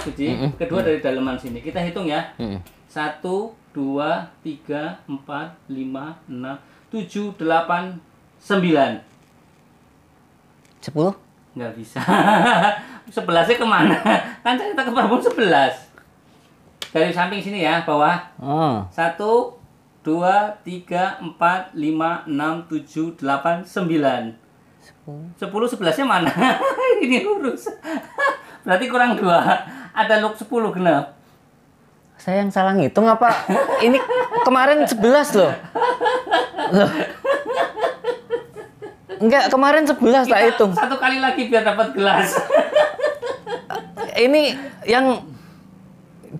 Mas Budi. Kedua dari daleman sini. Kita hitung ya. 1, 2, 3, 4, 5, 6, 7, 8, 9. 10? Nggak bisa. 11-nya kemana? Kan kita ke Babon 11. Dari samping sini ya, bawah. Oh. 1, 2, 3, 4, 5, 6, 7, 8, 9. 10, 11-nya mana? Ini lurus. Berarti kurang 2. Ada luk 10 genap. Saya yang salah ngitung apa? Ini kemarin 11 loh. Loh. Enggak, kemarin 11 tak hitung. Satu kali lagi biar dapat gelas. Ini yang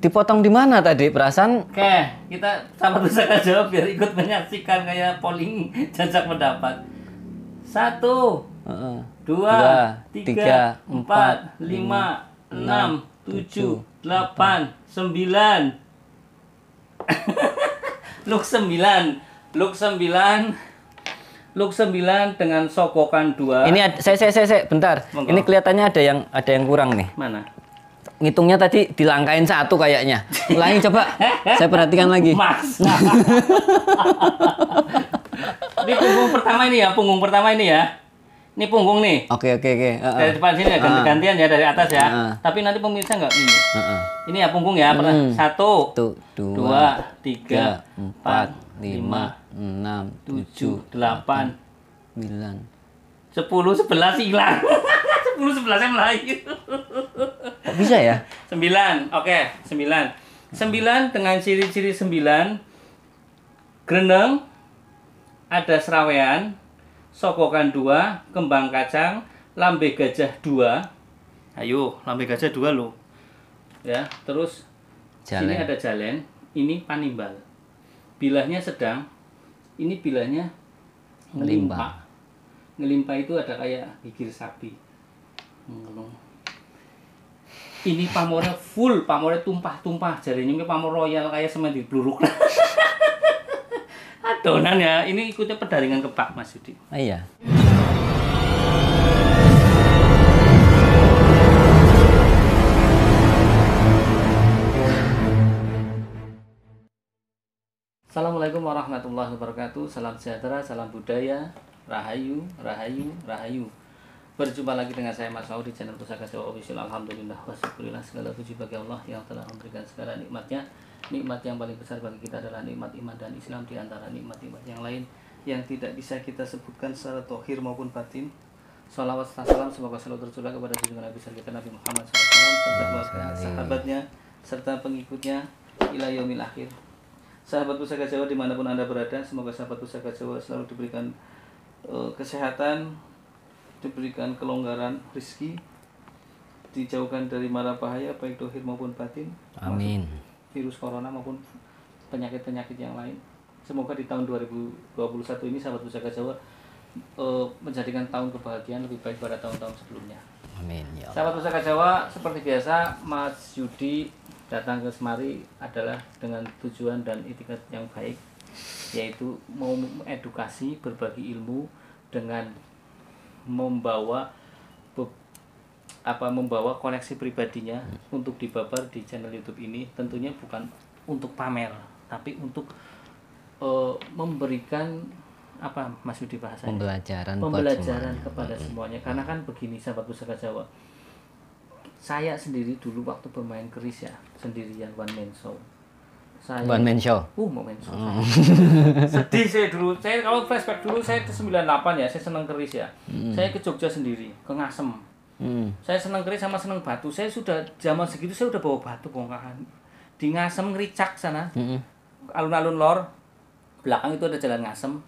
dipotong di mana tadi? Perasaan Oke, kita sama Pusaka Jawa biar ikut menyaksikan kayak polling jajak pendapat. 1, 2, 3, 4, 5, 6, 7, 8, 9. Luk 9. Luk 9 dengan sogokan 2. ini saya bentar. Monggo. Ini kelihatannya ada yang kurang nih. Mana? Ngitungnya tadi dilangkain 1 kayaknya. Ulangi coba. Saya perhatikan lagi. Mas. Ini punggung pertama ini ya. Ini punggung nih. Oke. Dari depan sini ya, ganti-gantian ya dari atas ya. Tapi nanti pemirsa nggak ini. Ini ya punggung ya. 1, 2, 3, 4, 5, 6, 7, 8, 9. 10, 11 hilang. 10, 11-nya melayu. Kok bisa ya? 9. Oke, 9. 9 dengan ciri-ciri 9. Greneng, ada serawean, sogokan 2, kembang kacang, lambe gajah 2. Ayo, lambe gajah 2 loh. Ya, terus Jalen. sini ada jalen, ini panimbal. Bilahnya sedang, ini bilahnya ngelimpa. Ngelimpa itu ada kayak gigir sapi. Ini pamornya full, pamornya tumpah-tumpah. Jadinya ini pamor royal kayak semen di bluruk. Adonan ya, ini ikutnya pedaringan kepak Mas Yudi. Iya. Assalamualaikum warahmatullahi wabarakatuh. Salam sejahtera, salam budaya, rahayu, rahayu, rahayu. Berjumpa lagi dengan saya Mas Maud di channel Pusaka Jawa Official. Alhamdulillah wa syukurillah, segala puji bagi Allah yang telah memberikan segala nikmatnya. Nikmat yang paling besar bagi kita adalah nikmat iman dan Islam, di antara nikmat-nikmat yang lain yang tidak bisa kita sebutkan secara tohir maupun batin. Salawat serta salam semoga selalu tercurah kepada junjungan Nabi besar kita Nabi Muhammad SAW serta keluarga sahabatnya serta pengikutnya ila yaumil akhir. Sahabat Pusaka Jawa dimanapun Anda berada, semoga sahabat Pusaka Jawa selalu diberikan kesehatan, diberikan kelonggaran rezeki, dijauhkan dari mara bahaya baik dohir maupun batin. Amin. Virus corona maupun penyakit-penyakit yang lain. Semoga di tahun 2021 ini sahabat Pusaka Jawa menjadikan tahun kebahagiaan lebih baik pada tahun-tahun sebelumnya. Amin ya Allah. Sahabat Pusaka Jawa, seperti biasa Mas Yudi datang ke semari adalah dengan tujuan dan itikat yang baik, yaitu mau edukasi, berbagi ilmu dengan membawa koneksi pribadinya untuk dibabar di channel YouTube ini. Tentunya bukan untuk pamer, tapi untuk memberikan apa Mas Yudi bahasanya? Pembelajaran kepada semuanya. Karena kan begini sahabat Pusaka Jawa. Saya sendiri dulu waktu bermain keris ya, sendirian one man show. One man show. One man show. Sedih saya dulu. Saya kalau flashback dulu saya ke 98 ya, saya senang keris ya. Saya ke Jogja sendiri, ke Ngasem. Saya senang keris sama senang batu. Saya sudah zaman segitu saya udah bawa batu bongkahan. Di Ngasem Ngericak sana. Alun-alun lor. Belakang itu ada jalan Ngasem.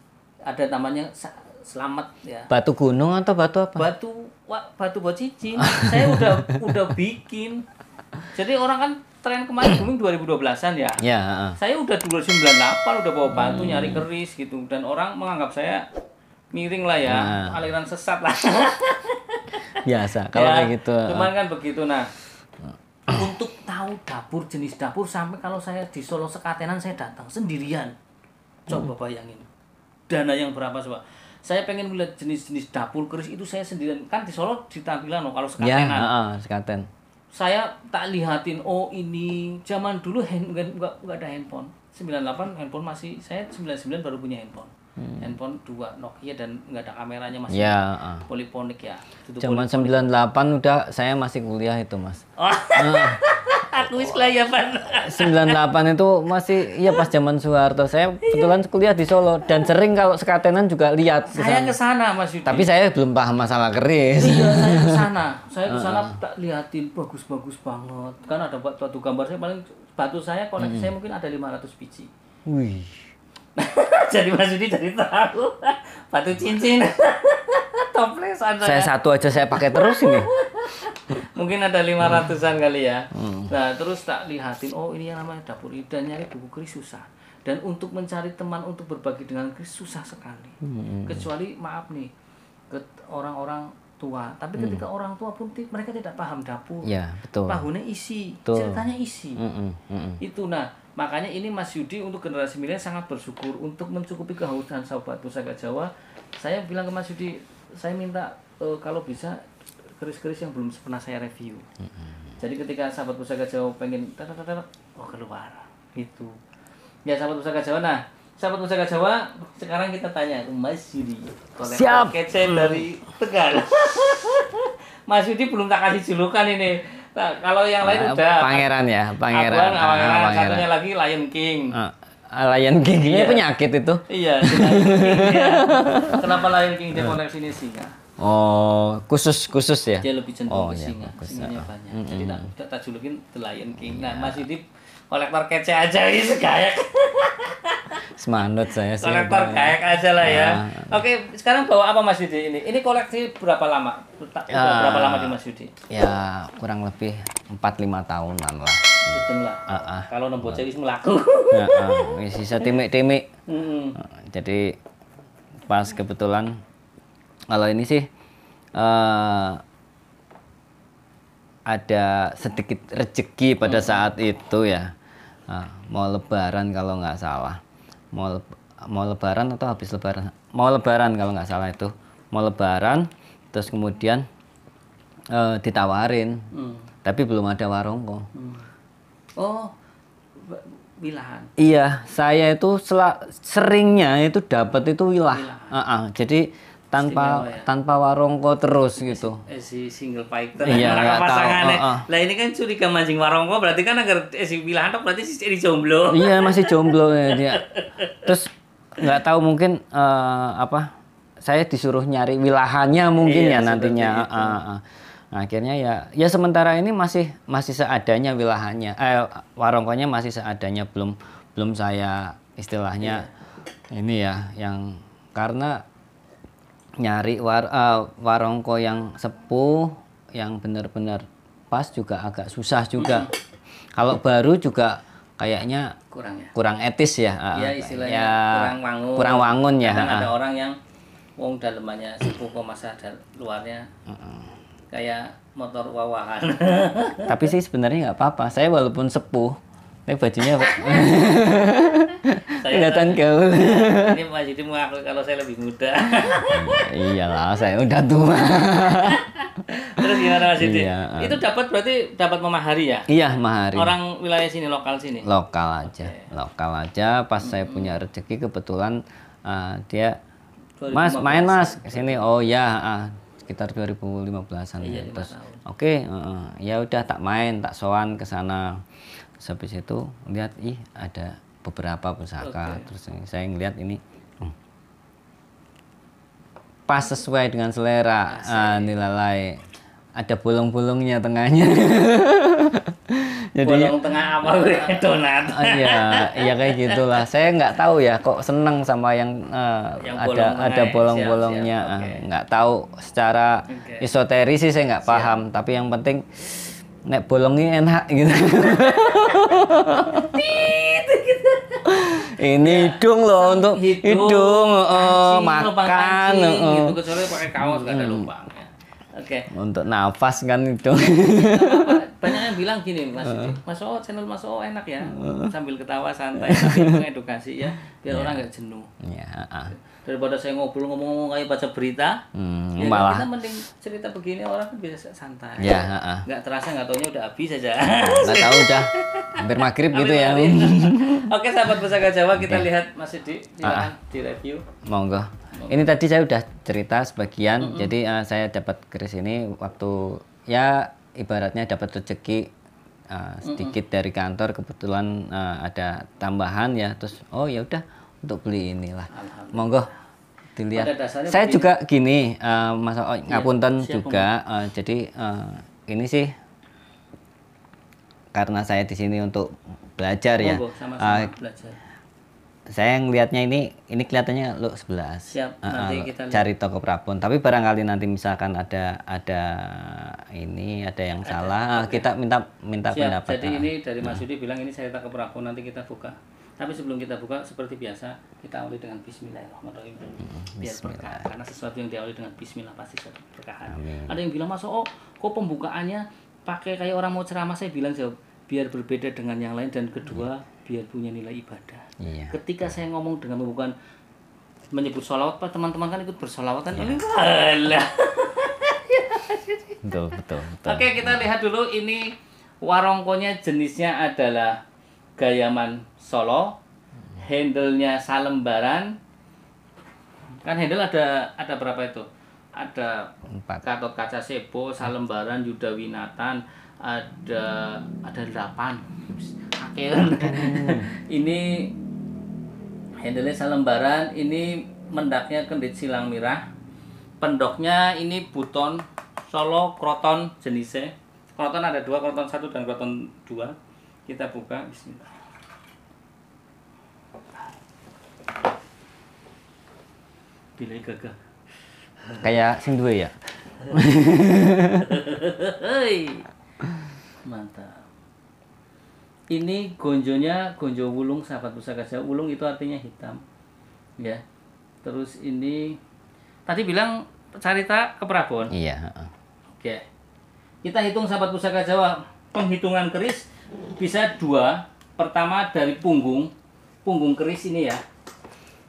Ada namanya Selamat ya. Batu gunung atau batu apa? Batu buat cincin. Saya udah bikin. Jadi orang kan tren kemarin booming 2012-an ya. Ya. Saya udah 98 udah bawa batu nyari keris gitu, dan orang menganggap saya miring lah ya, aliran sesat lah. Biasa kalau ya, kayak gitu. Cuman kan begitu. Nah, untuk tahu dapur, jenis dapur, sampai kalau saya di Solo Sekatenan saya datang sendirian. Coba bayangin. Dana yang berapa coba? Saya pengen melihat jenis-jenis dapur keris itu saya sendirian. Kan di Solo ditampilan loh kalau Sekatenan. Ya, Sekaten. saya tak lihatin, oh ini zaman dulu nggak ada handphone. 98 handphone masih, saya 99 baru punya handphone. Handphone 2 Nokia dan nggak ada kameranya, masih Ya, poliponik ya. zaman 98 udah saya masih kuliah itu, Mas. Oh. Aku wis kelayapan. 98 itu masih iya pas zaman Soeharto. Saya kebetulan kuliah di Solo dan sering kalau sekatenan juga lihat ke Saya sana. ke sana Mas Yudi. Tapi saya belum paham masalah keris. Iya, saya ke sana. Saya ke sana tak lihatin bagus-bagus banget. Kan ada batu gambar saya paling batu saya koleksi saya mungkin ada 500 biji. Wih. Jadi Mas Yudi jadi tahu batu cincin. Toplesan Saya satu aja saya pakai terus ini. Mungkin ada 500-an kali ya. Nah, terus tak lihatin, oh ini yang namanya dapur dan nyari buku keris susah. Dan untuk mencari teman untuk berbagi dengan keris susah sekali. Kecuali maaf nih ke orang-orang tua. Tapi ketika orang tua pun mereka tidak paham dapur. Ya, betul. Pahunnya isi, Betul. ceritanya isi. Itu nah, makanya ini Mas Yudi untuk generasi milenial sangat bersyukur untuk mencukupi kehausan sahabat Pusaka Jawa. Saya bilang ke Mas Yudi, saya minta kalau bisa keris-keris yang belum pernah saya review. Jadi ketika sahabat Pusaka Jawa pengen oh keluar gitu. Ya sahabat Pusaka Jawa, nah sahabat Pusaka Jawa sekarang kita tanya ke Mas Yudi, kolektor kece dari Tegal. Mas Yudi belum tak kasih julukan ini. Nah, kalau yang lain udah Pangeran ya, pangeran. Pangeran. Satunya lagi Lion King. Lion King ini penyakit itu. Iya, Lion King dia. Kenapa Lion King dia koleksi ini singa? Oh, khusus ya. Dia lebih cenderung ke iya, singa. bagus. Singanya banyak. Jadi tak julukin The Lion King. Nah, Mas Yudi kolektor kece aja ini segayak. Semanut saya sih. Kolektor kayak aja lah ya. Oke, sekarang bawa apa Mas Yudi ini? Ini koleksi berapa lama? Berapa lama di Mas Yudi? Ya, kurang lebih 4-5 tahunan lah. Hitung lah. Kalau nembok wis melaku. Wis sisa timik-timik. Jadi pas kebetulan kalau ini sih ada sedikit rezeki pada saat itu ya. Mau lebaran kalau nggak salah. Mau lebaran atau habis lebaran? Mau lebaran kalau nggak salah itu. Mau lebaran terus kemudian ditawarin. Tapi belum ada warongko. Oh, wilahan. Iya, saya itu seringnya itu dapat itu wilah. Jadi tanpa warongko terus gitu. Si single fighter. Iya, nggak tahu. Lah ini kan curiga mancing warongko, berarti kan agar si wilahan berarti si ini jomblo. Iya, masih jomblo ya dia. Terus nggak tahu mungkin saya disuruh nyari wilahannya mungkin ya nantinya. Nah, akhirnya ya sementara ini masih seadanya wilahannya. Warongkonya masih seadanya, belum saya istilahnya ini ya yang karena nyari warongko yang sepuh yang benar-benar pas juga agak susah juga. Kalau baru juga kayaknya kurang etis ya. Iya, istilahnya kurang wangun ya. Kan ada orang yang wong dalemannya sepuh kok masa luarnya kayak motor wawahan. Tapi sih sebenarnya nggak apa-apa. Saya walaupun sepuh, tapi bajunya kelihatan gaul. Ini Mas Yudi mengaku kalau saya lebih muda. Iyalah, saya udah tua. Terus gimana Mas Yudi? Iya. Itu berarti dapat memahari ya? Iya, mahari. Orang wilayah sini, lokal sini? Lokal aja. Lokal aja. Pas saya punya rezeki kebetulan dia, Mas, main Mas ke sini. Oh ya, sekitar 2015-an. Iya, Terus oke, ya udah tak main, tak sowan ke sana. Terus habis itu lihat ada beberapa pusaka. Terus saya ngeliat ini pas sesuai dengan selera. Nilalai ada bolong-bolongnya tengahnya. Jadi bolong tengah apa donat? Iya kayak gitulah. Saya nggak tahu ya kok seneng sama yang ada bolong-bolongnya. Nggak tahu secara esoteris sih saya nggak paham. Tapi yang penting nek bolongnya enak gitu. Ini hidung loh untuk hidung, makan. Gitu kecuali pakai kaos nggak ada lubangnya. Oke. Untuk nafas kan itu. Banyak yang bilang gini, Mas O, channel Mas O enak ya, sambil ketawa santai, sambil edukasi ya, biar orang nggak jenuh. Ya, Daripada saya ngobrol ngomong-ngomong kayak baca berita, ya malah kita mending cerita begini orang kan bisa santai. ya, Nggak terasa nggak taunya udah habis aja. nggak tahu udah hampir maghrib gitu ya. Oke, sahabat Pusaka Jawa, kita lihat Mas Didi, silakan di review. Monggo. Ini tadi saya udah cerita sebagian. Jadi saya dapat keris ini waktu ya ibaratnya dapat rezeki sedikit dari kantor, kebetulan ada tambahan ya, terus oh ya udah untuk beli inilah. Monggo dilihat. Saya juga gini Mas ngapunten juga jadi ini sih karena saya di sini untuk belajar ya. Sama-sama belajar. Saya ngelihatnya ini kelihatannya lo 11. Siap, nanti kita lihat. Cari toko Prabon. Tapi barangkali nanti misalkan ada ini ada yang salah, kita minta Siap. pendapat. Jadi ini dari Mas Yudi bilang ini saya tak ke Prabon, nanti kita buka. Tapi sebelum kita buka seperti biasa kita awali dengan Bismillahirrahmanirrahim. Biar berkah. Karena sesuatu yang diawali dengan Bismillah pasti berkah. Ada yang bilang Mas, kok pembukaannya pakai kayak orang mau ceramah? Saya bilang jawab biar berbeda dengan yang lain dan kedua biar punya nilai ibadah. Iya. Ketika saya ngomong dengan bukan menyebut sholawat, Pak, teman-teman kan ikut bersolawat kan? Ini alah. Betul. Oke, kita lihat dulu ini warongkonya jenisnya adalah Gayaman Solo, handle-nya salembaran. Kan handle ada berapa itu? Ada 4. Gatot Kaca Sebo, salembaran, Yuda Winatan, ada 8. Ini handle-nya salembaran, ini mendaknya kendit silang mirah. Pendoknya ini buton Solo kroton jenisnya. Kroton ada 2, kroton 1 dan kroton 2. Kita buka, bismillah. Pilih gagah. Kayak sing duwe ya. Mantap. Ini gonjonya gonjo wulung, sahabat Pusaka Jawa. Wulung itu artinya hitam. Ya. Terus ini tadi bilang carita ke Prabon. Iya, Oke. Kita hitung sahabat Pusaka Jawa. Penghitungan keris bisa 2. Pertama dari punggung keris ini ya.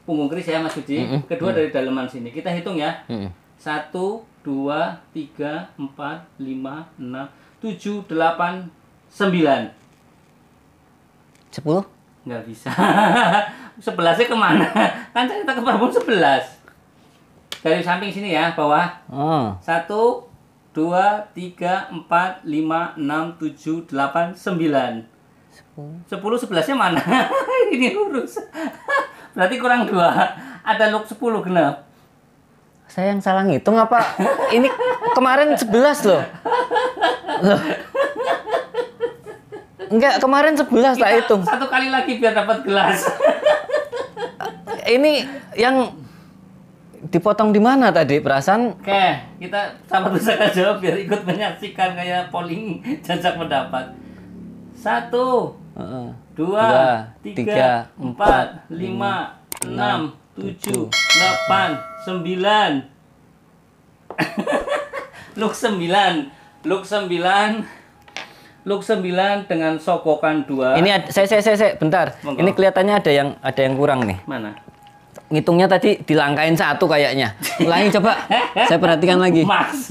Punggung keris ya Mas Budi. Kedua dari daleman sini. Kita hitung ya. 1, 2, 3, 4, 5, 6, 7, 8, 9. 10? Nggak bisa. 11-nya kemana? Kan kita ke Prabon 11. Dari samping sini ya, bawah. 1, 2, 3, 4, 5, 6, 7, 8, 9. 10 11-nya mana? Ini lurus. Berarti kurang 2. Ada luk 10 genap. Saya yang salah ngitung apa? Ini kemarin 11 loh. Enggak, kemarin 11 tak hitung. Satu kali lagi biar dapat gelas. Ini yang dipotong di mana tadi perasaan? Oke, kita sama Pusaka Jawa biar ikut menyaksikan kayak polling jajak pendapat. 1, 2, 3, 4, 5, 6, 7, 8, 9. Luk 9 dengan sokokan 2. Ini saya bentar. Monggo. Ini kelihatannya ada yang kurang nih. Mana? Ngitungnya tadi dilangkain 1 kayaknya. Ulangi coba. Saya perhatikan lagi. Mas.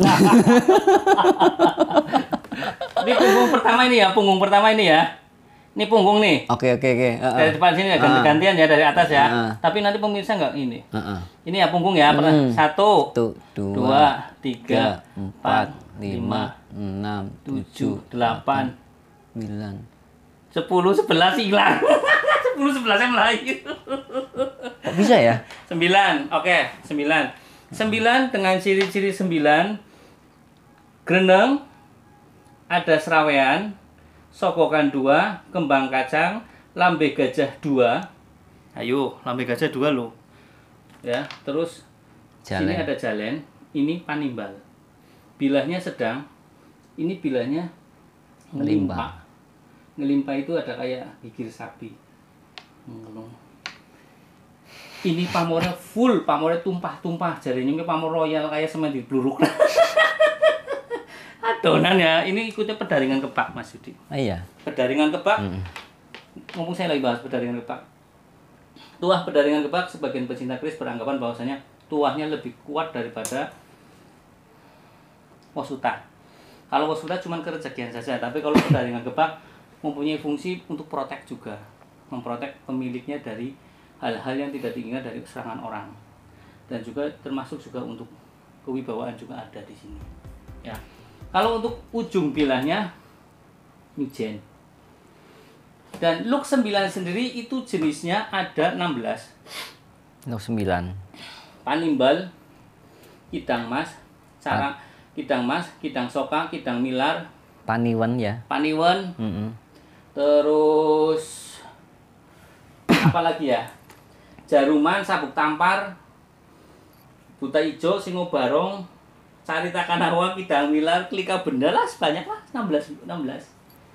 Ini punggung pertama ini ya. Ini punggung nih. Oke. Dari depan sini ya, ganti-gantian ya dari atas ya. Tapi nanti pemirsa nggak ini. Ini ya punggung ya. 1, 2, 3, 4, 5, 6, 7, 8, 9. 10, 11 hilang. 10, 11-nya melayu. Kok bisa ya? 9. Oke, 9. 9 dengan ciri-ciri 9. Greneng, ada serawean, sokokan 2, kembang kacang, lambe gajah 2. Ayo, lambe gajah 2 loh. Ya, terus Jalen. sini ada jalen, ini panimbal. Bilahnya sedang, ini bilahnya ngelimpa. Ngelimpa itu ada kayak gigir sapi. Ini pamornya full, pamornya tumpah-tumpah. Jarinya pamor royal kayak semen di bluruk. adonan ya. Ini ikutnya pedaringan kebak Mas Yudi. Iya. Pedaringan kebak. Mumpung saya lagi bahas pedaringan kebak. Tuah pedaringan kebak, sebagian pecinta keris beranggapan bahwasanya tuahnya lebih kuat daripada wasuta. Kalau wasuta cuma kerezekian saja, tapi kalau pedaringan kebak mempunyai fungsi untuk protek juga, memprotek pemiliknya dari hal-hal yang tidak diinginkan dari serangan orang, dan juga termasuk juga untuk kewibawaan juga ada di sini. Ya, kalau untuk ujung bilahnya mijen. Dan luk 9 sendiri itu jenisnya ada 16. Luk 9. Panimbal, kidang mas, sarang kidang mas, kidang soka, kidang milar, Paniwen ya. paniwen, terus apa lagi ya? Jaruman, sabuk tampar, buta ijo, singo barong, carita kanawa, kidang milar, klika benda lah, sebanyak lah 16.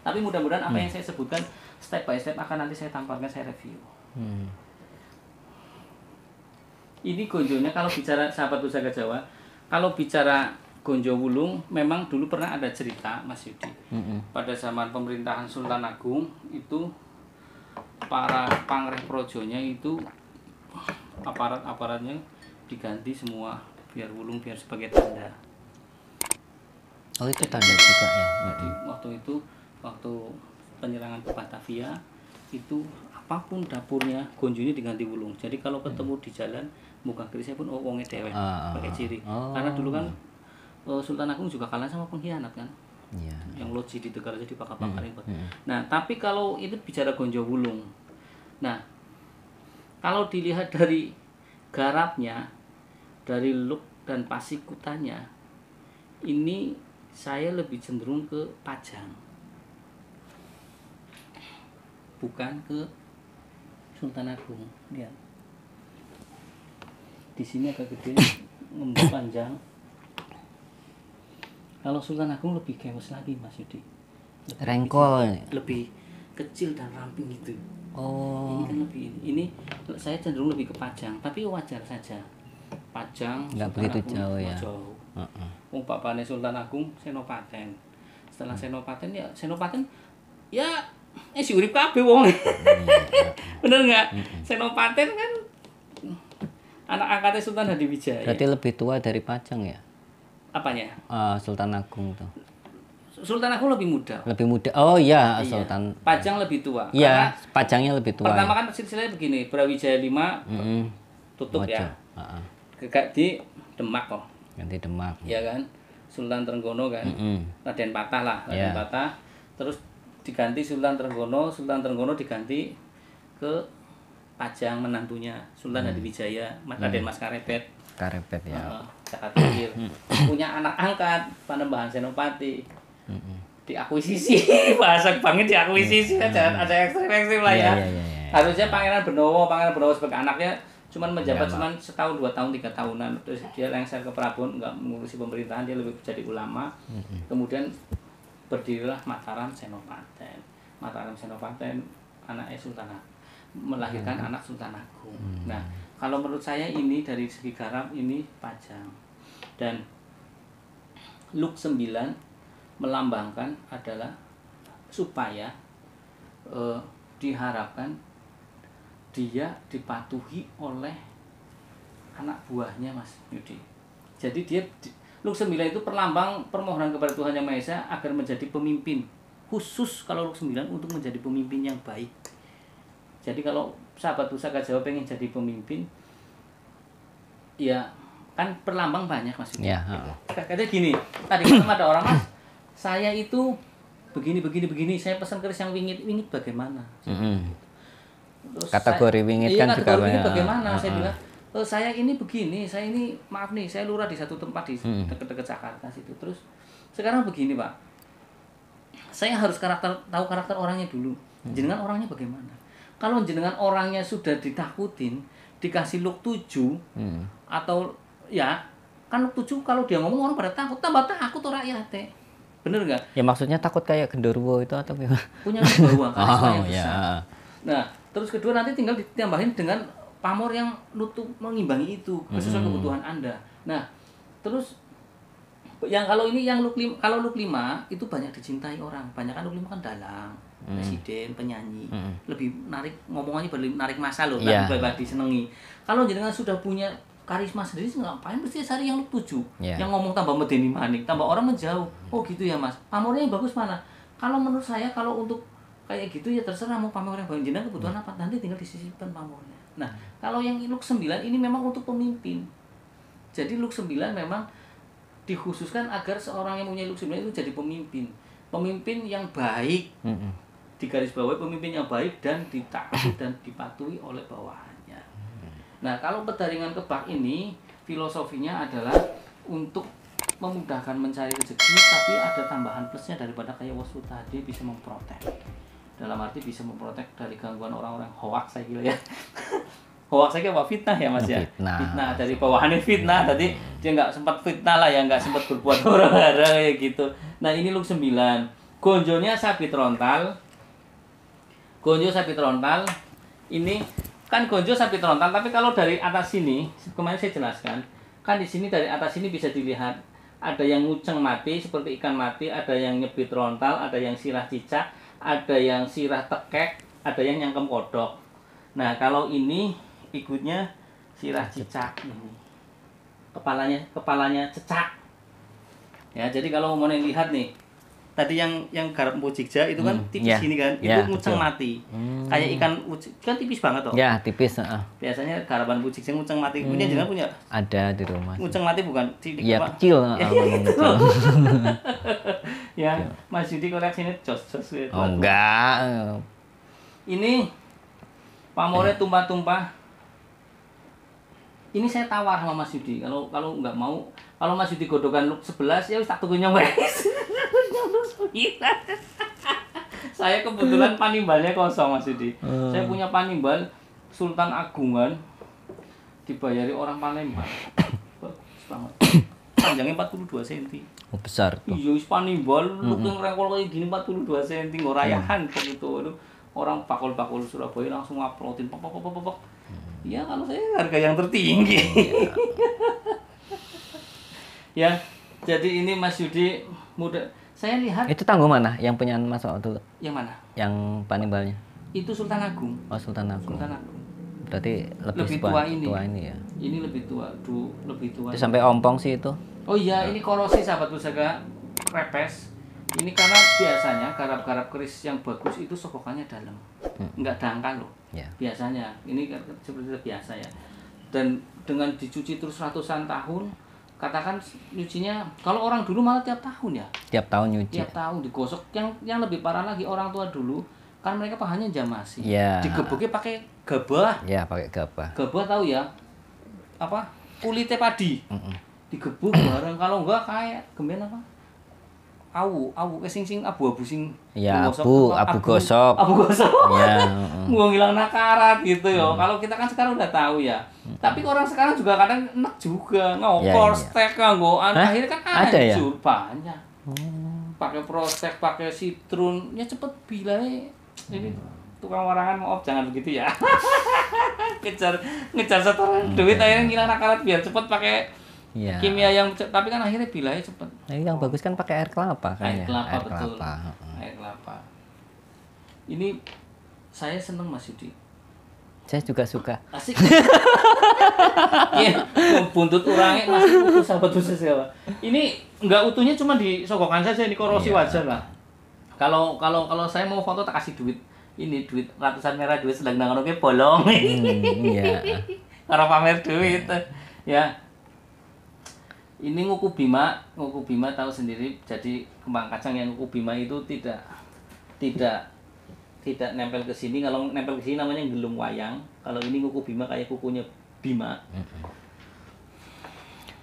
Tapi mudah-mudahan apa yang saya sebutkan step by step akan nanti saya tampilkan, saya review. Ini gonjonya kalau bicara sahabat pusaka Jawa, kalau bicara gonjo wulung memang dulu pernah ada cerita Mas Yudi. Pada zaman pemerintahan Sultan Agung itu para pangreh projonya itu aparat-aparatnya diganti semua biar wulung biar sebagai tanda. Oh itu tanda juga ya. Jadi waktu penyerangan ke Batavia itu apapun dapurnya gonjonya diganti wulung. Jadi kalau ketemu di jalan muka kerisnya pun wonge dewek pakai ciri. Karena dulu kan Sultan Agung juga kalah sama pengkhianat kan. Iya. Yang loji di Tegal aja dibakar-bakarin. Nah, tapi kalau itu bicara gonjo wulung. Nah, kalau dilihat dari garapnya, dari look dan pasikutannya, ini saya lebih cenderung ke Pajang. Bukan ke Sultan Agung. Lihat. Di sini agak gede, ngembang panjang. Kalau Sultan Agung lebih kewas lagi Mas Yudi. Rengkol. Lebih kecil dan ramping gitu. Oh. Ini kan lebih ini saya cenderung lebih ke Pajang, tapi wajar saja. Pajang nggak begitu jauh ya. Jauh. Wong bapakne Sultan Agung Senopaten. Setelah Senopaten ya Senopaten ya si urip kabeh wong. Bener nggak? Senopaten kan anak angkatnya Sultan Hadiwijaya. Berarti lebih tua dari Pajang ya? Apanya? Sultan Agung tuh. Sultan Agung lebih muda. Lebih muda. Oh iya, iya. Sultan. Pajang lebih tua. Iya, Pajangnya lebih tua. Pertama ya. kan silsilahnya begini, Brawijaya 5 tutup Mojo. ya. Di Demak kok. Ganti Demak. Iya kan? Sultan Trenggono kan. Raden Patah lah, Raden Patah. Terus diganti Sultan Trenggono diganti ke Pajang menantunya Sultan Hadiwijaya, Raden Mas Karebet. Karebet ya. Jakarta Tinggi. Punya anak angkat Panembahan Senopati. Diakuisisi, bahasa banget diakuisisi, jangan ada ekstrim-ekstrim lah ya. Harusnya Pangeran Benowo sebagai anaknya cuman menjabat cuman setahun, 2 tahun, 3 tahunan. Terus dia lengser ke Prabon, nggak mengurusi pemerintahan, dia lebih jadi ulama. Kemudian berdirilah Mataram Senopaten. Mataram Senopaten anaknya Sultan Agung, melahirkan anak Sultan Agung. Nah, kalau menurut saya ini dari segi garap ini Pajang. Dan Luk 9 melambangkan adalah supaya diharapkan dia dipatuhi oleh anak buahnya Mas Yudi. Jadi dia Luk 9 itu perlambang permohonan kepada Tuhan Yang Maha Esa agar menjadi pemimpin. Khusus kalau Luk 9 untuk menjadi pemimpin yang baik. Jadi kalau sahabat pusaka Jawa pengen jadi pemimpin, ya kan perlambang banyak Mas Yudi. Ya. Katanya gini, tadi kan ada orang Mas, saya itu begini, saya pesan keris yang wingit bagaimana? Terus kategori wingit kan juga banyak. Bagaimana? Saya bilang, saya ini begini, saya ini maaf nih, saya lurah di satu tempat di dekat-dekat Jakarta situ. Terus sekarang begini Pak, saya harus tahu karakter orangnya dulu. Jenengan orangnya bagaimana? Kalau jenengan orangnya sudah ditakutin, dikasih Luk 7 atau ya kan Luk 7 kalau dia ngomong orang pada takut, tambah takut orang rakyatnya. Bener nggak? Ya maksudnya takut kayak genderuwo itu atau gimana? Punya wibawa karisma yang besar. Ya. Nah, terus kedua nanti tinggal ditambahin dengan pamor yang mengimbangi itu sesuai kebutuhan Anda. Nah, terus Yang kalau ini yang kalau look 5 itu banyak dicintai orang. Banyak kan look 5 kan dalang, presiden, penyanyi. Lebih narik ngomongannya lebih narik masa loh, Iya. kan pribadi senengi. Kalau jenengan sudah punya karisma sendiri ngapain mesti cari yang look 7. Iya. Yang ngomong tambah medeni manik, tambah orang menjauh. Oh gitu ya Mas. Pamornya yang bagus mana? Kalau menurut saya kalau untuk kayak gitu ya terserah mau pamor yang bagus, jenengan kebutuhan apa nanti tinggal disisipkan pamornya. Nah, kalau yang look 9 ini memang untuk pemimpin. Jadi look 9 memang dikhususkan agar seorang yang punya look 9 itu jadi pemimpin. Pemimpin yang baik. Di garis bawah pemimpin yang baik dan ditaati dan dipatuhi oleh bawahannya. Nah, kalau pedaringan kebak ini filosofinya adalah untuk memudahkan mencari rezeki, tapi ada tambahan plusnya daripada kayak wasu tadi, bisa memprotek. Dalam arti bisa memprotek dari gangguan orang-orang hoax saya kira ya. Hoax saya apa fitnah ya Mas ya? Fitnah dari bawahannya fitnah. Tadi dia nggak sempat fitnah lah ya, nggak sempat berbuat hura-hura kayak gitu. Nah, ini look 9. Gonjonya sabit rontal. Gonjo sabit rontal. Ini kan gonjo sabit rontal, tapi kalau dari atas sini, kemarin saya jelaskan, kan di sini dari atas sini bisa dilihat ada yang nguceng mati seperti ikan mati, ada yang nyebit rontal, ada yang sirah cicak, ada yang sirah tekek, ada yang nyangkem kodok. Nah, kalau ini ikutnya sirah cicak ini. Kepalanya cecak. Ya, jadi kalau mau lihat nih, tadi yang garap empu jigja itu kan tipis gini kan, itu nguceng mati. Kayak ikan kan tipis banget toh. Ya, tipis, Biasanya garapan empu jigja nguceng mati. Jangan punya? Ada di rumah. Nguceng mati bukan cilik ya, apa? kecil. Ya, Mas Yudi koleksinya jos-jos gitu. Oh, enggak. Ini pamornya tumpah-tumpah. Ini saya tawar sama Mas Yudi. Kalau nggak mau, kalau Mas Yudi godokan look 11 ya tak tuku nyong guys. Saya kebetulan panimbalnya kosong Mas Yudi. Saya punya panimbal Sultan Agungan dibayari orang Palembang. Bagus banget. Panjangnya 42 cm. Oh, besar tuh. Iya, panimbal look yang rengkol kayak gini 42 cm ngorayahan begitu. Aduh, orang bakul-bakul Surabaya langsung uploadin pop. Ya kalau saya harga yang tertinggi. Ya, jadi ini Mas Yudi muda. Saya lihat itu tangguh mana yang punya Mas dulu? Yang mana? Yang panimbalnya. Itu Sultan Agung. Oh, Sultan Agung. Sultan Agung. Berarti lebih tua ini. Tua ini ya. Ini lebih tua, lebih tua. Itu sampai ompong sih itu. Oh iya, ini korosi sahabat pusaka repes. Ini karena biasanya garap-garap keris yang bagus itu sokokannya dalam. Enggak dangkal loh. Ya. Biasanya. Ini seperti itu biasa ya. Dan dengan dicuci terus ratusan tahun, katakan nyucinya kalau orang dulu malah tiap tahun ya. Tiap tahun nyuci. Tiap tahun digosok. Yang lebih parah lagi orang tua dulu kan mereka pahannya jamasi. Ya. Digebuknya pakai gabah. Ya, pakai gabah. Gabah tahu ya? Apa? Kulitnya padi. Digebuk bareng, kalau enggak kayak gemben apa? Awu sing abu-abu sing ya, gosok, abu gosok. Abu gosok. Ya, Mau ngilang nakarat gitu ya. Kalau kita kan sekarang udah tahu ya. Tapi orang sekarang juga kadang enak juga ngokor stek nganggoan. Akhirnya kan ada ya? Banyak. Pakai prostek, pakai citron, ya cepet bilai. Ini tukang warangan maaf jangan begitu ya. ngejar setoran duit akhirnya ngilang nakarat biar cepet pakai kimia yang tapi kan akhirnya bilai cepet. Nah, yang bagus kan pakai air kelapa kan air ya. Kelapa, air betul. kelapa. Air kelapa. Ini saya seneng Mas Yudi. Saya juga suka. Asik. Iya, buntut orangnya masih utuh sahabat khusus ya, Pak. Ini enggak utuhnya cuma disogokkan saja, ini korosi wajar lah. Kalau saya mau foto tak kasih duit. Ini duit ratusan merah, duit sedang nangono ke bolong. Iya. Karena pamer duit. Ya. Ini nguku bima tahu sendiri. Jadi kembang kacang yang nguku bima itu tidak nempel ke sini. Kalau nempel ke sini namanya gelung wayang. Kalau ini nguku bima kayak kukunya bima.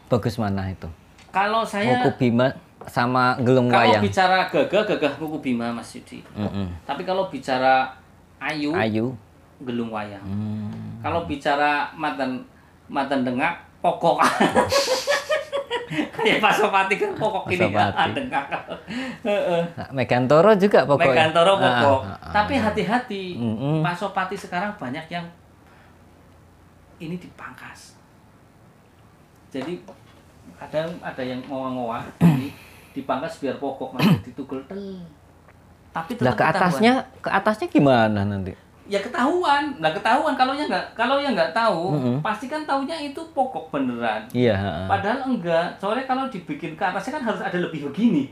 Bagus mana itu? Kalau saya nguku bima sama gelung wayang. Kalau bicara gagah nguku bima Mas Yudi. Tapi kalau bicara ayu gelung wayang. Kalau bicara maten dengak pokok. Kayak Pasopati kan pokok ini kan dengak. Nah, Megantoro juga pokok. Megantoro pokok. Tapi hati-hati. Pasopati sekarang banyak yang ini dipangkas. Jadi ada yang ngowa-ngowa dipangkas biar pokok masih ditugel tel. Tapi Lah tetap ke atasnya gimana nanti? ya ketahuan. Nah, ketahuan kalau yang nggak tahu, pasti kan taunya itu pokok beneran. Iya, Padahal enggak. Soalnya kalau dibikin ke atasnya kan harus ada lebih begini.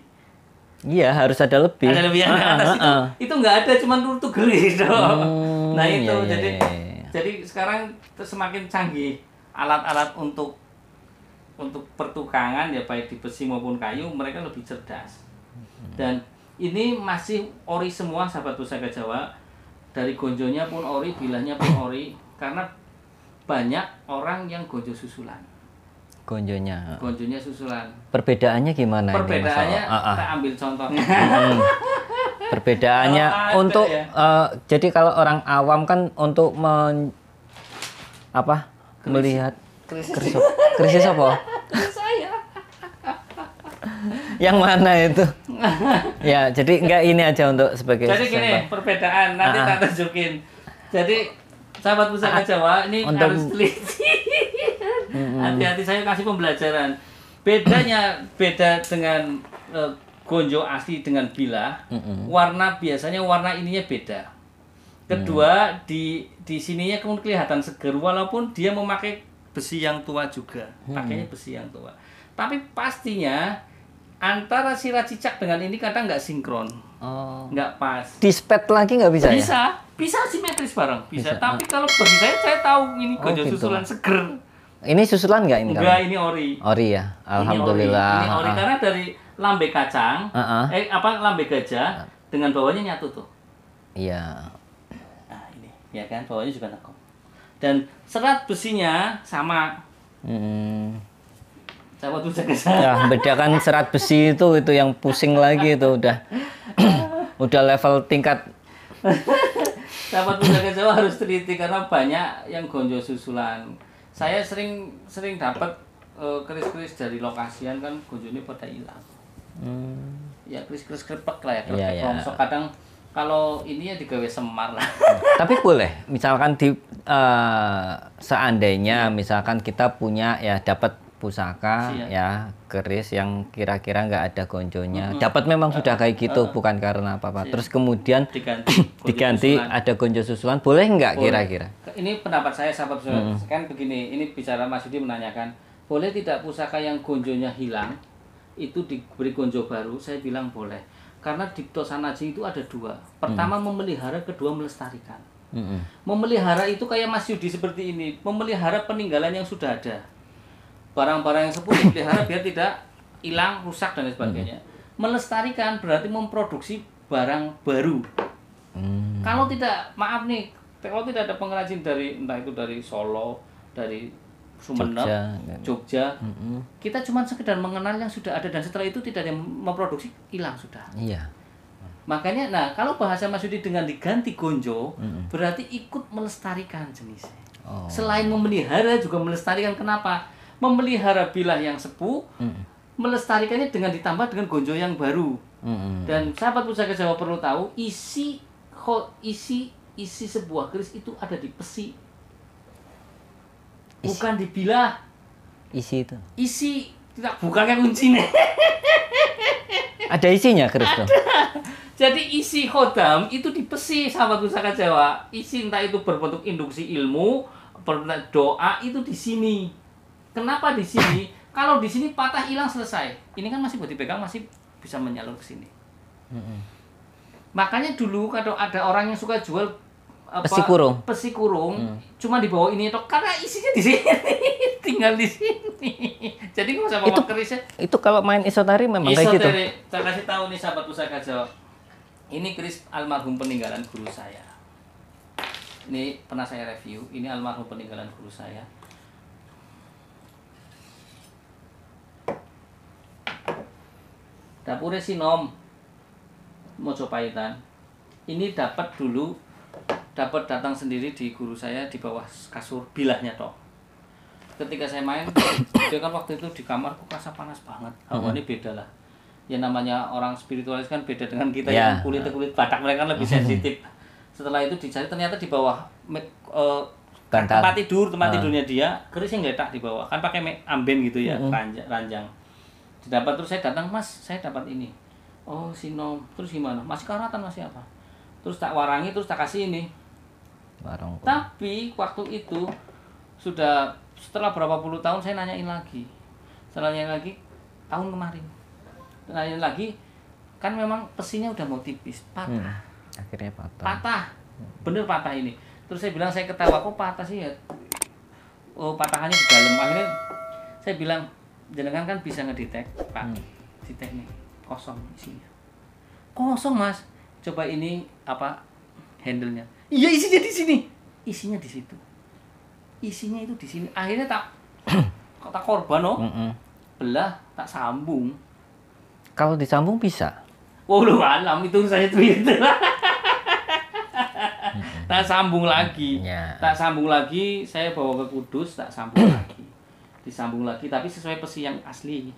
iya harus ada lebih. Ada lebih yang ke atas itu nggak ada, cuma tugel dong. Nah, itu iya, jadi iya. jadi sekarang semakin canggih alat-alat untuk pertukangan ya baik di besi maupun kayu, mereka lebih cerdas. Dan ini masih ori semua sahabat pusaka Jawa. Dari gonjonya pun ori, bilahnya pun ori, karena banyak orang yang gonjo susulan. Gonjonya. Gonjonya susulan. Perbedaannya gimana Perbedaannya ini? kita ambil contohnya. Perbedaannya Kalau ada untuk ya. jadi kalau orang awam kan untuk melihat krisis apa? Saya. Yang mana itu? Ya, jadi enggak ini aja untuk sebagai Jadi gini, sampel. perbedaan nanti tak tunjukin. Jadi sahabat pusaka Jawa ini Untuk- harus teliti. Hati-hati, saya kasih pembelajaran. Beda dengan gonjo asli dengan bilah. Warna biasanya warna ininya beda. Kedua, di sininya kelihatan seger walaupun dia memakai besi yang tua juga. Pakainya besi yang tua. Tapi pastinya antara sirah cicak dengan ini kadang nggak sinkron. Oh. Nggak pas. Dispet lagi nggak bisa, ya? Bisa simetris bareng, bisa. Tapi kalau bagi saya tahu ini Oh, gonjo gitu. susulan seger. Ini susulan nggak ini? Enggak, ini ori. Ori ya, alhamdulillah. Ini ori karena dari lambe kacang, Ah. lambe gajah dengan bawahnya nyatu tuh. Iya. Nah, ini, ya kan, bawahnya juga nekom. Dan serat besinya sama. Sama tuh jaga Ya, bedakan serat besi itu yang pusing lagi itu udah level tingkat. Sahabat pusaka Jawa harus teliti karena banyak yang gonjo susulan. Saya sering dapat keris-keris dari lokasian kan gonjonya pada hilang. Ya keris-keris krepek lah ya, Iya, iya. rongsok. Kadang kalau ini ya digawe semar lah. Tapi boleh, misalkan seandainya misalkan kita punya ya dapat pusaka Siap. ya keris yang kira-kira nggak ada gonjonya. Dapat memang sudah kayak gitu, bukan karena apa-apa. Terus kemudian diganti susulan. ada gonjo susulan, boleh nggak Boleh. kira-kira? Ini pendapat saya sahabat kan begini, ini bicara Mas Yudi menanyakan, boleh tidak pusaka yang gonjonya hilang itu diberi gonjo baru? Saya bilang boleh. Karena Dipto Sanaji itu ada dua. Pertama memelihara, kedua melestarikan. Memelihara itu kayak Mas Yudi seperti ini, memelihara peninggalan yang sudah ada. Barang-barang yang sepuh dipelihara biar tidak hilang, rusak dan lain sebagainya. Melestarikan berarti memproduksi barang baru. Kalau tidak, maaf nih, kalau tidak ada pengrajin dari entah itu dari Solo, dari Sumeneb, Jogja, kita cuma sekedar mengenal yang sudah ada dan setelah itu tidak ada yang memproduksi, hilang sudah. Iya. Makanya, nah kalau bahasa Mas Yudi dengan diganti gonjo, berarti ikut melestarikan jenisnya. Selain memelihara juga melestarikan. Kenapa? Memelihara bilah yang sepuh, melestarikannya dengan ditambah dengan gonjo yang baru. Dan sahabat pusaka Jawa perlu tahu isi sebuah keris itu ada di besi, bukan di bilah. Isi itu. Isi tidak, bukan kayak kuncinya. Ada isinya keris tuh. Jadi isi khodam itu di besi sahabat pusaka Jawa. Isi entah itu berbentuk induksi ilmu, berbentuk doa itu di sini. Kenapa di sini? Kalau di sini patah hilang selesai. Ini kan masih buat dipegang, masih bisa menyalur ke sini. Makanya dulu kalau ada orang yang suka jual pesi kurung, cuma di bawah ini toh karena isinya di sini, tinggal di sini. Jadi nggak usah bawa kerisnya. Itu kalau main isotari memang kayak gitu. Saya kasih tahu nih sahabat pusaka Jawa. Ini keris almarhum peninggalan guru saya. Ini pernah saya review. Ini almarhum peninggalan guru saya. Dapurnya Sinom Mojopahitan. Ini dapat datang sendiri di guru saya di bawah kasur bilahnya toh. Ketika saya main, dia kan waktu itu di kamar kok rasa panas banget. Hawannya beda lah. Ya namanya orang spiritualis kan beda dengan kita yang kulit Batak, mereka kan lebih sensitif. Setelah itu dicari ternyata di bawah Bantal. tempat tidurnya dia kerisnya ngeletak di bawah kan pakai amben gitu ya, ranjang didapat. Terus saya datang, Mas saya dapat ini. Oh Sinom, terus gimana, masih karatan masih apa, terus tak warangi, terus tak kasih ini Warung. tapi waktu itu sudah setelah berapa puluh tahun saya nanyain lagi tahun kemarin nanyain lagi kan memang besinya udah mau tipis, patah. Akhirnya patah. Patah, bener patah ini. Terus saya bilang, saya ketawa, kok patah sih ya? Oh patahannya di dalam. Akhirnya saya bilang, jenengan kan bisa ngedetek, Pak. Detek nih, kosong isinya. Kosong Mas. Coba ini apa handle-nya? Iya isinya di sini. Isinya di situ. Isinya itu di sini. Akhirnya tak korban belah, tak sambung. Kalau disambung bisa. Oh lu alam itu saya tweet. Tak sambung lagi, Ya. tak sambung lagi, saya bawa ke Kudus, tak sambung lagi, disambung lagi, tapi sesuai besi yang asli,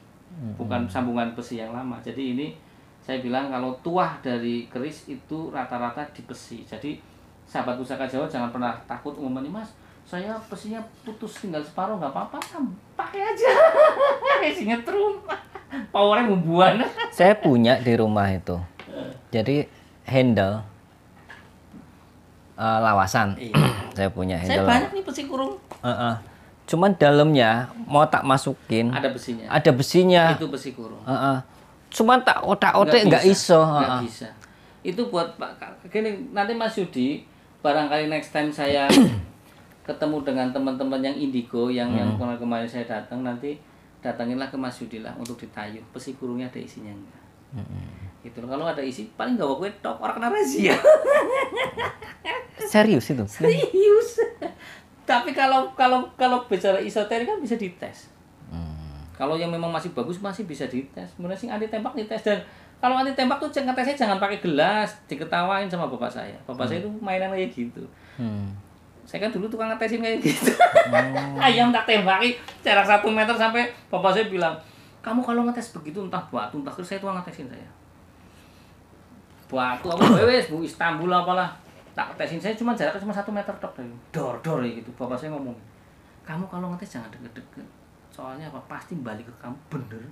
bukan sambungan besi yang lama. Jadi ini saya bilang kalau tuah dari keris itu rata-rata di besi. Jadi sahabat pusaka Jawa jangan pernah takut umumnya, Mas saya besinya putus tinggal separuh, nggak apa-apa, pakai aja, isinya trum, powernya membuan. Saya punya di rumah itu. Jadi handle lawasan. Iya. Saya punya Saya handle. banyak nih besi kurung. Cuman dalamnya mau tak masukin. Ada besinya. Ada besinya. Itu besi kurung. Cuman tak otak-otak nggak iso. Nggak bisa. Itu buat Pak. Gini, nanti Mas Yudi, barangkali next time saya ketemu dengan teman-teman yang indigo, yang kemarin saya datang, nanti datanginlah ke Mas Yudi lah untuk ditayun. Besi kurungnya ada isinya enggak? Gitu. Kalau ada isi, paling nggak gue tok, orang kena razia. Serius itu? Serius. Tapi kalau bicara esoterik kan bisa dites. Kalau yang memang masih bagus masih bisa dites. Kemudian sing anti tembak dites, dan kalau anti tembak tuh ngetesnya jangan pakai gelas, diketawain sama bapak saya. Bapak saya itu mainan kayak gitu. Saya kan dulu tukang ngetesin kayak gitu. Ayam tak tembaki jarak 1 meter sampai bapak saya bilang, kamu kalau ngetes begitu entah batu entah keris, saya tukang ngetesin saya. Batu apa wes Bu Istanbul apalah. Tak tesin saya cuma jaraknya cuma 1 meter tok dari dor gitu. Bapak saya ngomong, kamu kalau ngetes jangan deket-deket, soalnya apa pasti balik ke kamu, bener.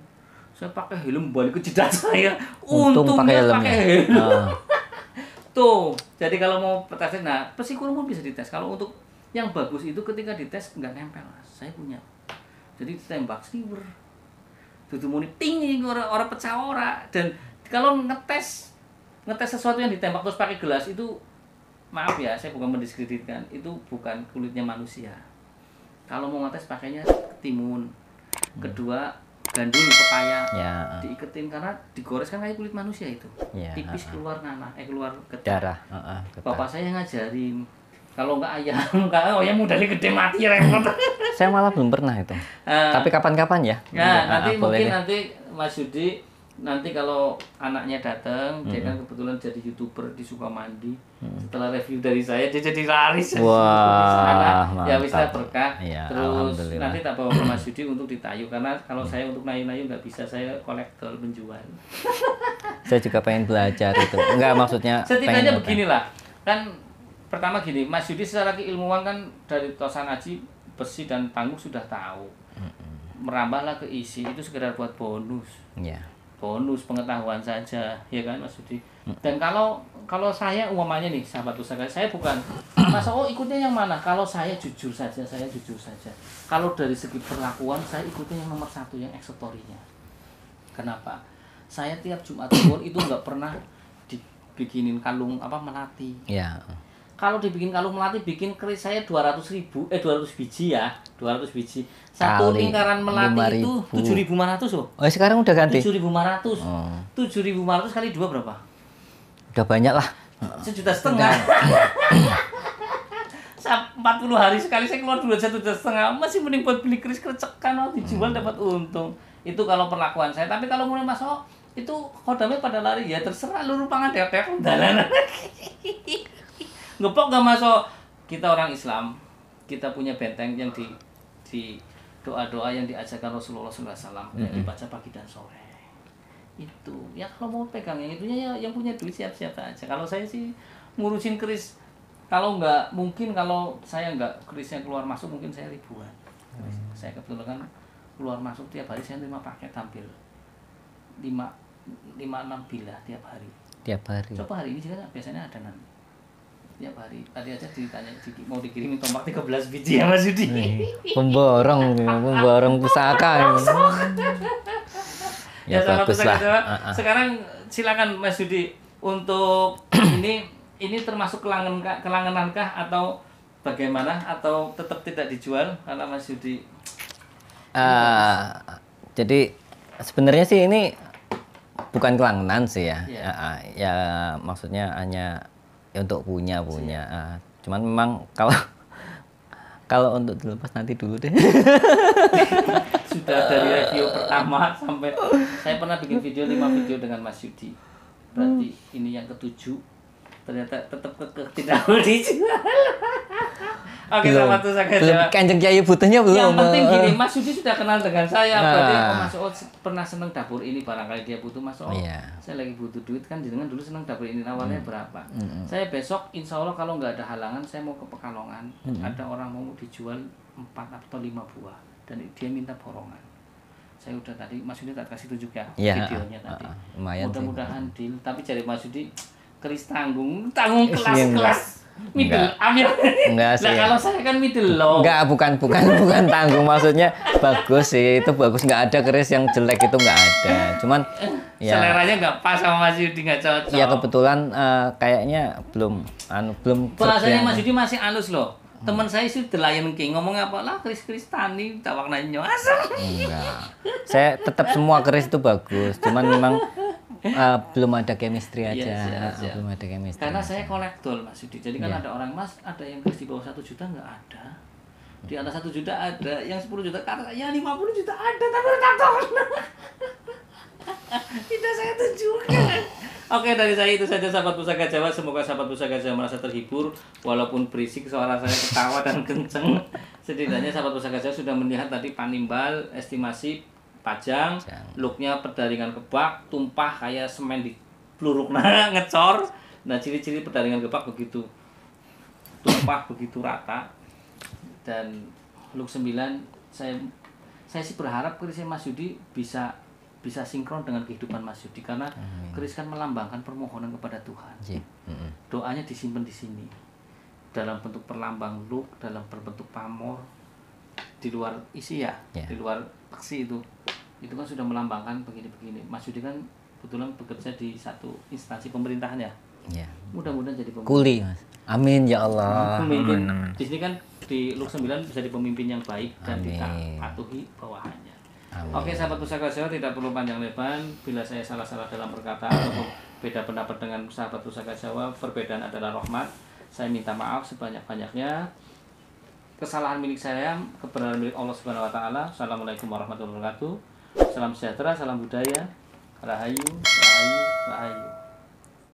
Saya pakai helm balik ke jidat saya, untungnya pakai helm. Tuh, jadi kalau mau tes, nah besi kurung pun bisa dites. Kalau untuk yang bagus itu ketika dites nggak nempel, saya punya. Jadi tembak silver, tutup muni ting ini orang pecah ora. Dan kalau ngetes sesuatu yang ditembak terus pakai gelas itu, maaf ya, saya bukan mendiskreditkan, itu bukan kulitnya manusia. Kalau mau ngetes pakainya timun, kedua gandul pepaya, diiketin karena digores kan kayak kulit manusia itu, tipis keluar nanah, keluar darah. Bapak saya ngajarin, kalau nggak ayam, kalau ayam modalnya gede mati repot. Saya malah belum pernah itu. Tapi kapan-kapan ya. Nah, nanti mungkin nanti Mas Yudi, nanti kalau anaknya datang, dia kan kebetulan jadi YouTuber di Sukamandi. Setelah review dari saya, dia jadi laris. Wah, ya bisa berkah. Ya, terus nanti tak bawa ke Mas Yudi untuk ditayu, karena kalau saya untuk nayu-nayu nggak bisa, saya kolektor penjual. Saya juga pengen belajar itu. Enggak, maksudnya setidaknya beginilah. Kan pertama gini, Mas Yudi secara keilmuan kan dari Tosan Aji, besi dan tangguh sudah tahu. Merambahlah ke isi, itu sekedar buat bonus. Bonus pengetahuan saja, ya kan Mas Yudi. Dan kalau saya umpamanya nih sahabat pusaka, saya bukan Mas ikutnya yang mana. Kalau saya jujur saja. Kalau dari segi perlakuan, saya ikutnya yang nomor 1, yang eksetorinya. Kenapa? Saya tiap Jumat Kliwon itu nggak pernah dibikinin kalung melati. Kalau dibikin kalung melati, bikin keris saya 200 biji ya, 200 biji. Satu lingkaran melati itu 7.500 loh. Oh, sekarang udah ganti. 7.500. 7.500 kali 2 berapa? Udah banyak lah. 1,5 juta. 40 hari sekali saya keluar 1,5 juta. Masih mending buat beli keris kerecekan, dijual dapat untung. Itu kalau perlakuan saya. Tapi kalau mulai masuk itu kodamnya pada lari, ya terserah lu rupangan dewek dalanan. Ngepok gak masuk. Kita orang Islam, kita punya benteng yang di doa-doa yang diajarkan Rasulullah SAW, yang dibaca pagi dan sore. Itu ya kalau mau pegang yang itunya ya, yang punya duit siap-siap aja. Kalau saya sih ngurusin keris Kalau nggak mungkin kalau saya nggak kerisnya keluar masuk mungkin saya ribuan. Saya kebetulan keluar masuk tiap hari saya 5 paket hampir 5-6 bila tiap hari. Tiap hari. Coba hari ini juga biasanya ada nanti. Tiap hari. Tadi aja ditanya mau dikirimin tombak 13 biji ya Mas Yudi. Pemborong pusaka. Ya bagus lah. Sekarang silakan Mas Yudi untuk ini termasuk kelanganankah atau bagaimana atau tetap tidak dijual karena Mas Yudi? Jadi sebenarnya sih ini bukan kelangenan sih ya. Ya maksudnya hanya ya untuk punya. Cuman memang kalau untuk dilepas nanti dulu deh. Sudah dari review pertama sampai saya pernah bikin video 5 video dengan Mas Yudi. Berarti ini yang ke-7. Ternyata tetap tidak mau dijual. Oke, sahabat pusaka Jawa. Kanjeng Kiai butuhnya belum. Yang penting gini, Mas Yudi sudah kenal dengan saya. Berarti Mas Oot pernah seneng dapur ini, barangkali dia butuh. Mas Oot, saya lagi butuh duit kan, jenengan dulu seneng dapur ini, awalnya berapa? Saya besok insya Allah kalau nggak ada halangan, saya mau ke Pekalongan. Ada orang mau dijual 4 atau 5 buah dan dia minta borongan. Saya udah tadi Mas Yudi tak kasih tunjuk ya videonya tadi. Mudah-mudahan deal. Tapi cari Mas Yudi keris tanggung kelas middle ambil. Enggak sih. Nah, kalau saya kan middle low. Enggak, bukan tanggung, maksudnya bagus sih. Itu bagus, enggak ada keris yang jelek, itu enggak ada. Cuman ya seleranya enggak pas sama Mas Yudi, enggak cocok. Ya kebetulan kayaknya belum. Rasanya Mas Yudi masih halus loh. Teman saya sih The Lion King ngomong apa lah keris-keris tani tak warnanya asam. Enggak. Saya tetap semua keris itu bagus. Cuman memang belum ada chemistry aja. Belum ada chemistry. Karena saya kolektor Mas Yudi. Jadi kan ada orang Mas, ada yang keris di bawah 1 juta nggak ada. Di atas 1 juta ada, yang 10 juta kata ya 50 juta ada tapi tato. Tidak saya tunjukkan. Oke, dari saya itu saja sahabat pusaka Jawa. Semoga sahabat pusaka Jawa merasa terhibur walaupun berisik suara saya ketawa dan kenceng. Setidaknya sahabat pusaka Jawa sudah melihat tadi panimbal, estimasi pajang, looknya perdaringan kebak, tumpah kayak semen di peluruk ngecor. Nah, ciri-ciri perdaringan kebak begitu tumpah, begitu rata. Dan look 9 saya sih berharap kerisnya Mas Yudi bisa sinkron dengan kehidupan Mas Yudi karena keris kan melambangkan permohonan kepada Tuhan. Doanya disimpan di sini dalam bentuk perlambang look, dalam berbentuk pamor, di luar isi di luar peksi itu kan sudah melambangkan begini-begini. Mas Yudi kan kebetulan bekerja di satu instansi pemerintahan ya. Mudah-mudahan jadi pemimpin. Kuli, Mas. Amin ya Allah. Pemimpin. Di sini kan di Luk 9 bisa jadi pemimpin yang baik dan kita patuhi bawahannya. Amin. Oke, sahabat pusaka Jawa, tidak perlu panjang lebar. Bila saya salah-salah dalam berkata ataupun beda pendapat dengan sahabat pusaka Jawa, perbedaan adalah rahmat. Saya minta maaf sebanyak-banyaknya. Kesalahan milik saya, kebenaran milik Allah Subhanahu wa taala. Assalamualaikum warahmatullahi wabarakatuh. Salam sejahtera, salam budaya. Rahayu, rahayu, rahayu.